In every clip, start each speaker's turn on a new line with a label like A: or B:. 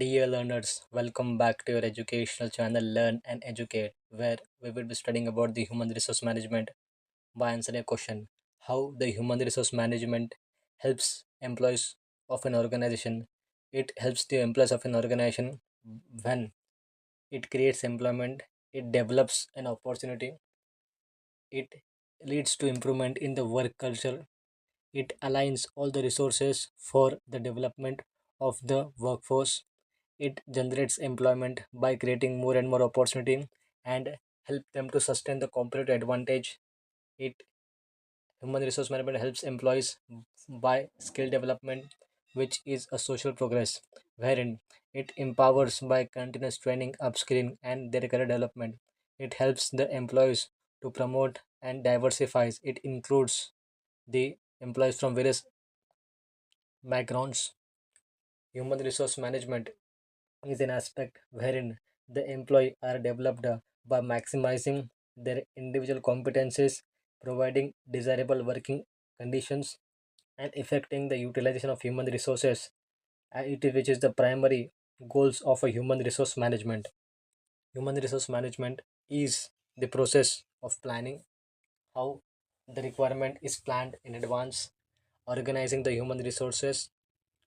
A: Dear learners, welcome back to your educational channel Learn and Educate, where we will be studying about the human resource management by answering a question: how the human resource management helps employees of an organization. It helps the employees of an organization when it creates employment, it develops an opportunity, it leads to improvement in the work culture, it aligns all the resources for the development of the workforce. It generates employment by creating more and more opportunity and help them to sustain the competitive advantage. It Human resource management helps employees by skill development, which is a social progress, wherein it empowers by continuous training, upskilling, and their career development. It helps the employees to promote and diversifies. It includes the employees from various backgrounds. Human resource management is an aspect wherein the employee are developed by maximizing their individual competencies, providing desirable working conditions, and effecting the utilization of human resources, which is the primary goals of a human resource management. Human resource management is the process of planning how the requirement is planned in advance, organizing the human resources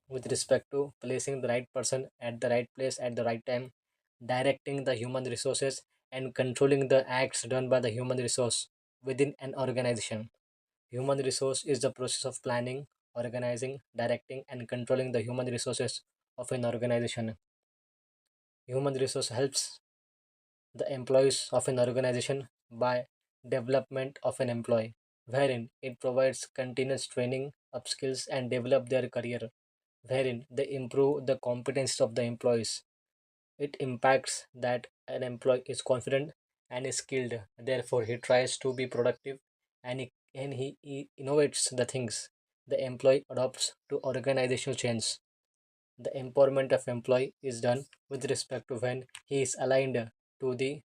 A: with respect to placing the right person at the right place at the right time, directing the human resources, and controlling the acts done by the human resource within an organization. Human resource is the process of planning, organizing, directing, and controlling the human resources of an organization. Human resource helps the employees of an organization by development of an employee, wherein it provides continuous training, upskills, and develop their career, wherein they improve the competence of the employees. It impacts that an employee is confident and is skilled. Therefore, he tries to be productive and he innovates the things. The employee adopts to organizational change. The empowerment of employee is done with respect to when he is aligned to the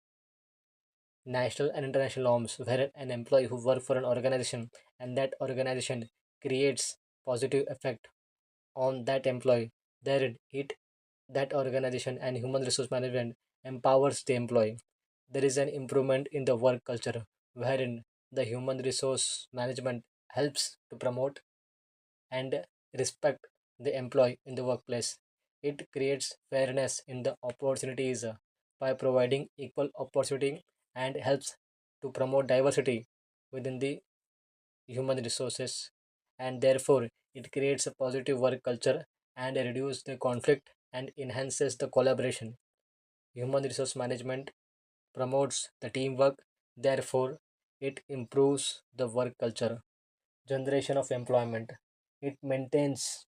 A: national and international norms, where an employee who work for an organization and that organization creates positive effect on that employee, then it that organization and human resource management empowers the employee. There is an improvement in the work culture wherein the human resource management helps to promote and respect the employee in the workplace. It creates fairness in the opportunities by providing equal opportunity and helps to promote diversity within the human resources, and therefore it creates a positive work culture and reduces the conflict and enhances the collaboration. Human resource management promotes the teamwork, therefore it improves the work culture. Generation of employment, it maintains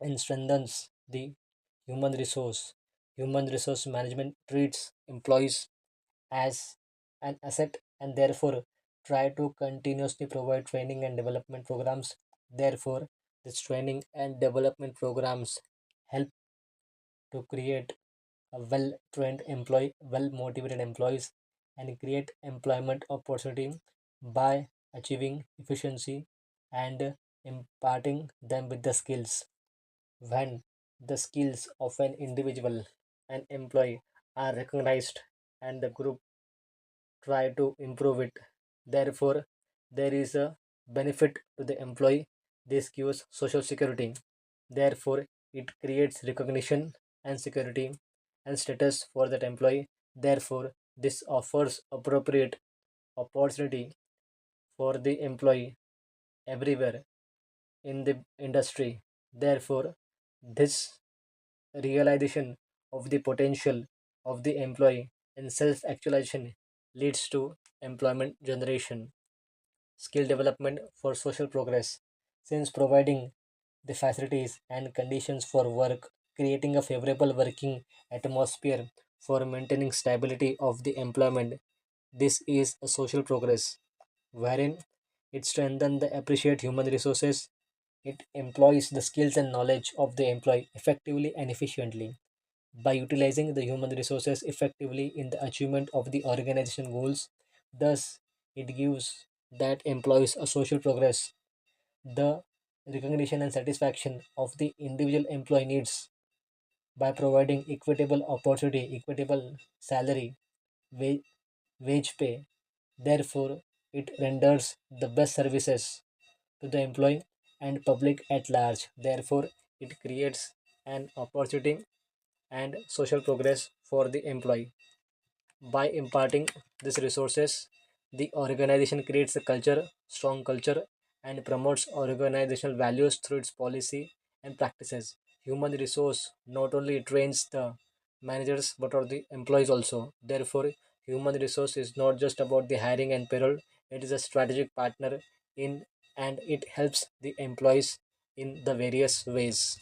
A: and strengthens the human resource. Human resource management treats employees as an asset and therefore try to continuously provide training and development programs. Therefore, this training and development programs help to create a well trained employee, well motivated employees, and create employment opportunity by achieving efficiency and imparting them with the skills. When the skills of an individual and employee are recognized and the group try to improve it, therefore there is a benefit to the employee. This gives social security, therefore it creates recognition and security and status for that employee. Therefore this offers appropriate opportunity for the employee everywhere in the industry. Therefore this realization of the potential of the employee and self actualization leads to employment generation. Skill development for social progress, since providing the facilities and conditions for work, creating a favorable working atmosphere for maintaining stability of the employment. This is a social progress wherein it strengthens the appreciate human resources. It employs the skills and knowledge of the employee effectively and efficiently by utilizing the human resources effectively in the achievement of the organization goals. Thus, it gives that employees a social progress. The recognition and satisfaction of the individual employee needs by providing equitable opportunity, equitable salary, wa- wage pay. Therefore, it renders the best services to the employee and public at large. Therefore, it creates an opportunity and social progress for the employee. By imparting these resources, the organization creates a culture, strong culture, and promotes organizational values through its policy and practices. Human resource not only trains the managers but are the employees also. Therefore, human resource is not just about the hiring and payroll, it is a strategic partner in, and it helps the employees in the various ways.